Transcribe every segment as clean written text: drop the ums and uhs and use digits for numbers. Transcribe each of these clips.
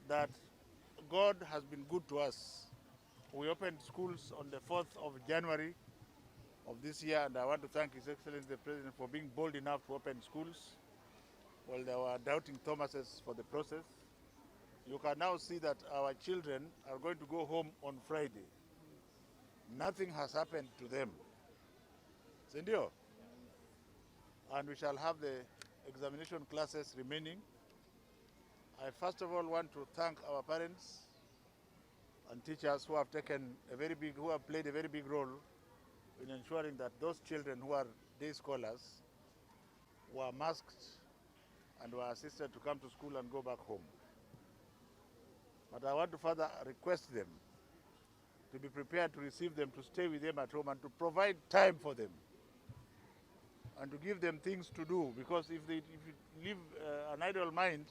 that God has been good to us. We opened schools on the 4th of January of this year, and I want to thank His Excellency the President for being bold enough to open schools while there were doubting Thomases for the process. You can now see that our children are going to go home on Friday. Nothing has happened to them. Sendio? And we shall have the examination classes remaining. I first of all want to thank our parents and teachers who have played a very big role in ensuring that those children who are day scholars were masked and were assisted to come to school and go back home. But I want to further request them to be prepared to receive them, to stay with them at home, and to provide time for them, and to give them things to do, because if you leave an idle mind,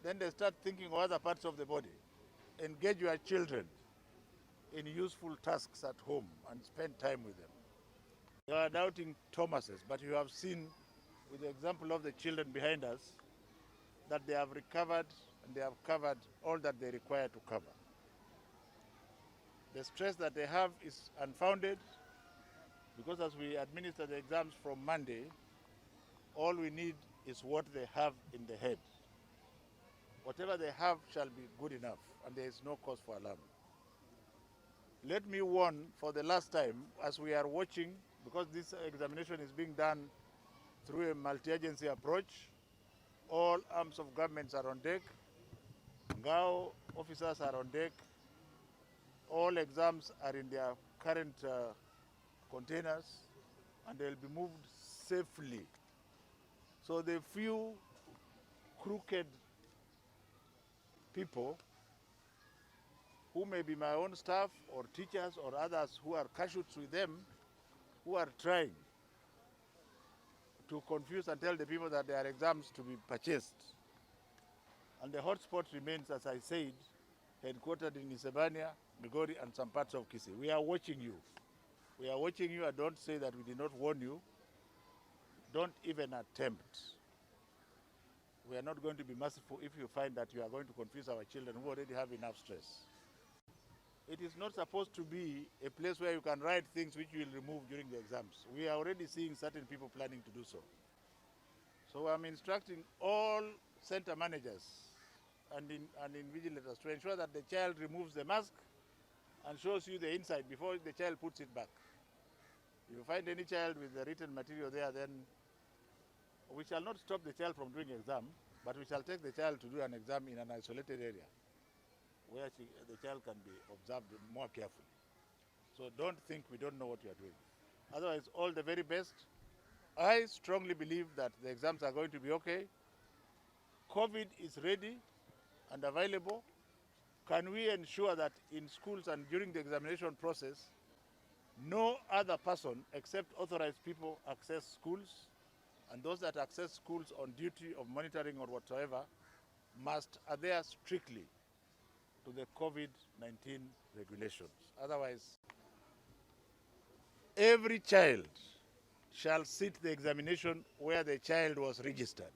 then they start thinking of other parts of the body. Engage your children in useful tasks at home and spend time with them. You are doubting Thomases, but you have seen with the example of the children behind us that they have recovered and they have covered all that they require to cover. The stress that they have is unfounded, because as we administer the exams from Monday, all we need is what they have in the head. Whatever they have shall be good enough, and there is no cause for alarm. Let me warn for the last time, as we are watching, because this examination is being done through a multi-agency approach, all arms of governments are on deck, Ngao officers are on deck, all exams are in their current containers, and they'll be moved safely. So the few crooked people who may be my own staff or teachers or others who are cashoots with them, who are trying to confuse and tell the people that there are exams to be purchased. And the hotspot remains, as I said, headquartered in Isebania, Migori, and some parts of Kisii. We are watching you. We are watching you, and don't say that we did not warn you. Don't even attempt. We are not going to be merciful if you find that you are going to confuse our children who already have enough stress. It is not supposed to be a place where you can write things which you will remove during the exams. We are already seeing certain people planning to do so. So I'm instructing all center managers and invigilators to ensure that the child removes the mask and shows you the inside before the child puts it back. If you find any child with the written material there, then we shall not stop the child from doing exam, but we shall take the child to do an exam in an isolated area where the child can be observed more carefully. So don't think we don't know what you are doing. Otherwise, all the very best. I strongly believe that the exams are going to be okay. COVID is ready and available. Can we ensure that in schools and during the examination process, no other person except authorized people access schools, and those that access schools on duty of monitoring or whatsoever must adhere strictly to the COVID-19 regulations. Otherwise, every child shall sit the examination where the child was registered,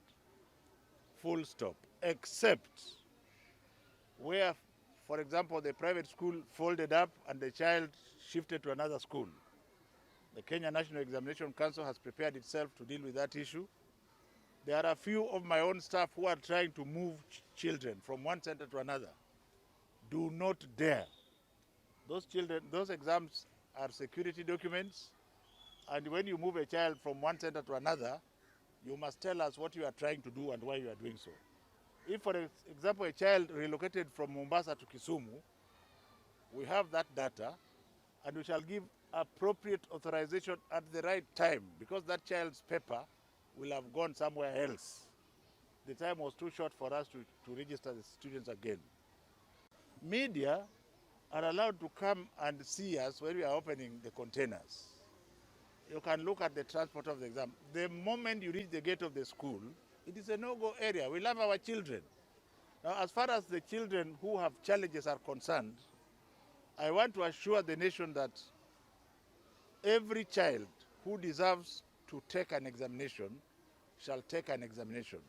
full stop, except where, for example, the private school folded up and the child shifted to another school. The Kenya National Examination Council has prepared itself to deal with that issue. There are a few of my own staff who are trying to move children from one center to another. Do not dare. Those exams are security documents, and when you move a child from one center to another, you must tell us what you are trying to do and why you are doing so. If, for example, a child relocated from Mombasa to Kisumu, we have that data, and we shall give appropriate authorization at the right time, because that child's paper will have gone somewhere else. The time was too short for us to register the students again. Media are allowed to come and see us when we are opening the containers. You can look at the transport of the exam. The moment you reach the gate of the school, it is a no-go area. We love our children. Now, as far as the children who have challenges are concerned, I want to assure the nation that every child who deserves to take an examination shall take an examination.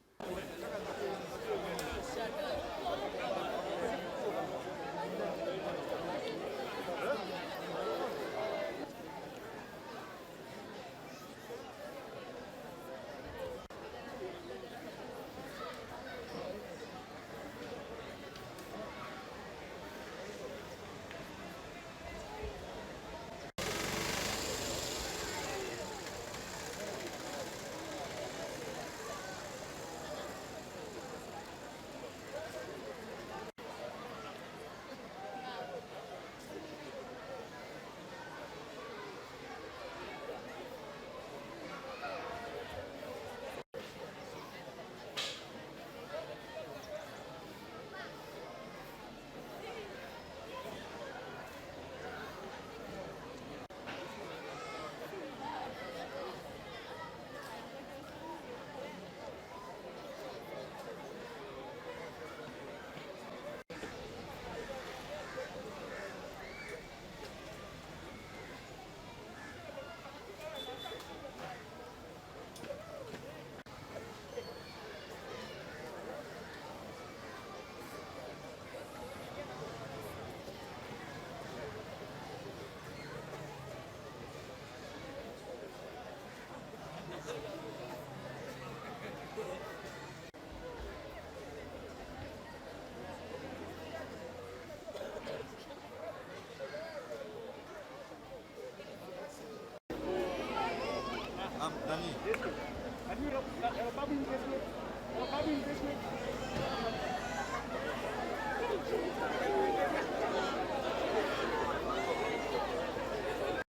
Nani?